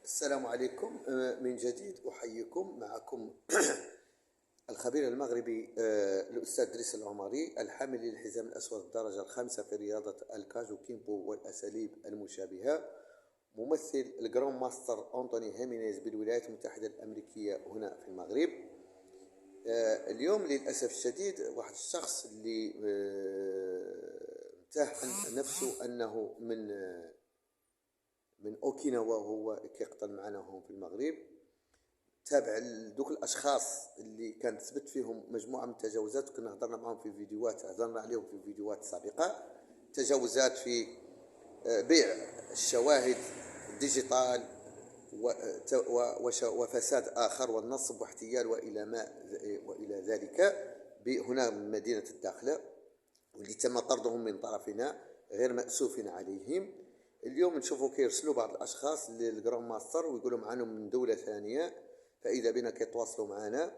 السلام عليكم. من جديد أحييكم. معكم الخبير المغربي الأستاذ إدريس العمري، الحامل للحزام الأسود الدرجة الخامسة في رياضة الكاجو كيمبو والأساليب المشابهة، ممثل الجراند ماستر أنطوني هيمينيز بالولايات المتحدة الأمريكية هنا في المغرب. اليوم للأسف الشديد واحد الشخص اللي امتحن نفسه أنه من اوكيناوا، هو كيقتل معنا هون في المغرب، تابع دوك الاشخاص اللي كانت تثبت فيهم مجموعه من التجاوزات، وكنا هضرنا معهم في فيديوهات، هضرنا عليهم في فيديوهات سابقه. تجاوزات في بيع الشواهد الديجيتال وفساد اخر والنصب واحتيال والى ذلك هنا من مدينه الداخله، واللي تم طردهم من طرفنا غير مأسوف عليهم. اليوم نشوفوا كيرسلوا بعض الاشخاص للجراند ماستر ويقولوا معنا من دوله ثانيه، فاذا بنا كيتواصلوا معنا.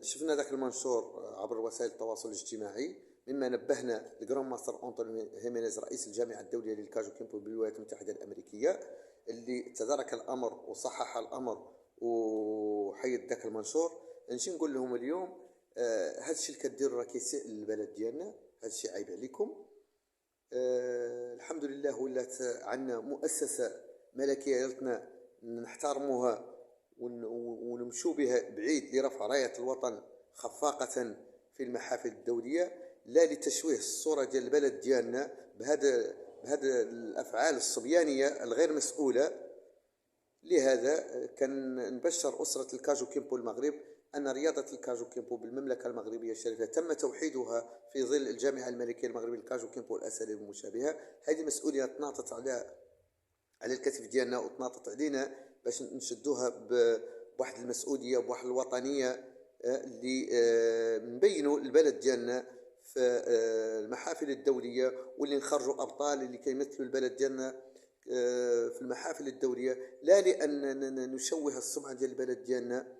شفنا ذاك المنشور عبر وسائل التواصل الاجتماعي، مما نبهنا الجراند ماستر أنطوني هيمينيز رئيس الجامعه الدوليه للكاجو كيمبو بالولايات المتحده الامريكيه، اللي تدارك الامر وصحح الامر وحيد ذاك المنشور. نجي نقول لهم اليوم هذا الشيء اللي كديروا راه كيسيء للبلد ديالنا، هذا الشيء عيب عليكم. الحمد لله ولات عندنا مؤسسة ملكية يلتنا نحترموها ونمشوا بها بعيد لرفع راية الوطن خفاقة في المحافل الدولية، لا لتشويه الصورة ديال البلد ديالنا بهذا الأفعال الصبيانية الغير مسؤولة. لهذا كان نبشر أسرة الكاجو كيمبو المغرب أن رياضة الكاجو كيمبو بالمملكة المغربية الشريفة تم توحيدها في ظل الجامعة الملكية المغربية للكاجو كيمبو والأساليب المشابهة. هذه مسؤولية تناطت على الكتف ديالنا وتناطت علينا باش نشدوها بواحد المسؤولية بواحد الوطنية، اللي نبينوا البلد ديالنا في المحافل الدولية، واللي نخرجوا أبطال اللي كيمثلوا البلد ديالنا في المحافل الدولية، لا لأن نشوه السمعة ديال البلد ديالنا.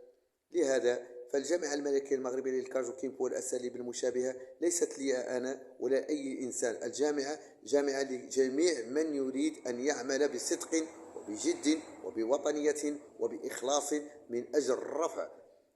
لهذا فالجامعة الملكية المغربية للكاجو كيمبو والأساليب المشابهة ليست لي أنا ولا أي إنسان. الجامعة جامعة لجميع من يريد أن يعمل بصدق وبجد وبوطنية وبإخلاص من أجل الرفع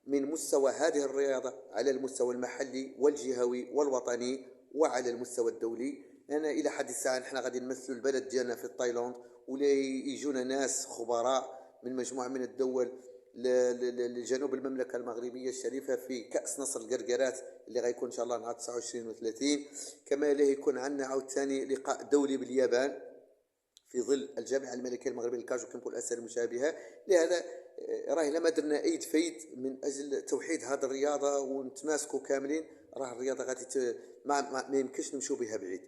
من مستوى هذه الرياضة على المستوى المحلي والجهوي والوطني وعلى المستوى الدولي. أنا إلى حد الساعة نحن غادي نمثلوا البلد ديالنا في تايلاند، ولا يجونا ناس خبراء من مجموعة من الدول لجنوب المملكة المغربية الشريفة في كأس نصر القرقرات اللي غيكون إن شاء الله نهار 29 و30. كما له يكون عندنا عاوتاني لقاء دولي باليابان في ظل الجامعة الملكية المغربية للكاجو كيمبو والأساليب المشابهة. لهذا راه إلا ما درنا أي تفيد من أجل توحيد هذه الرياضة ونتماسكوا كاملين، راه الرياضة غادي ما يمكنش نمشوا بها بعيد.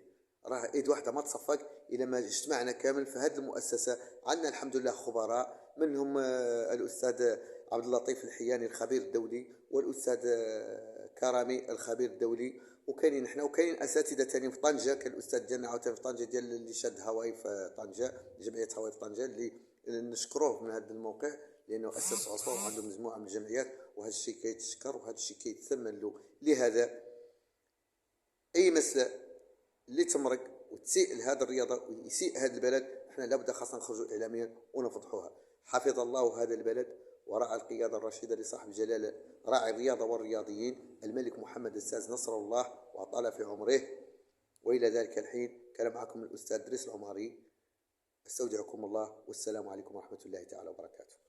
راه ايد واحده ما تصفق الى ما اجتمعنا كامل في هذه المؤسسه. عندنا الحمد لله خبراء، منهم الاستاذ عبد اللطيف الحياني الخبير الدولي، والاستاذ كرامي الخبير الدولي، وكاينين نحن وكاينين اساتذه ثانيين في طنجه، كان الاستاذ ديالنا عاوتاني في طنجه ديال اللي شاد هواي في طنجه، جمعيه هواي في طنجه، اللي نشكروه من هذا الموقع لانه اسس عصفور وعنده مجموعه من الجمعيات، وهذا الشيء كيتشكر وهذا الشيء كيتثمن له. لهذا اي مساله اللي تمرق وتسيء لهذه الرياضه ويسيء هذا البلد، احنا لابد خاصنا نخرجوا اعلاميا ونفضحوها. حفظ الله هذا البلد ورعى القياده الرشيده لصاحب الجلاله راعي الرياضه والرياضيين الملك محمد السادس نصر الله واطال في عمره. والى ذلك الحين كان معكم الاستاذ إدريس العمري، استودعكم الله، والسلام عليكم ورحمه الله تعالى وبركاته.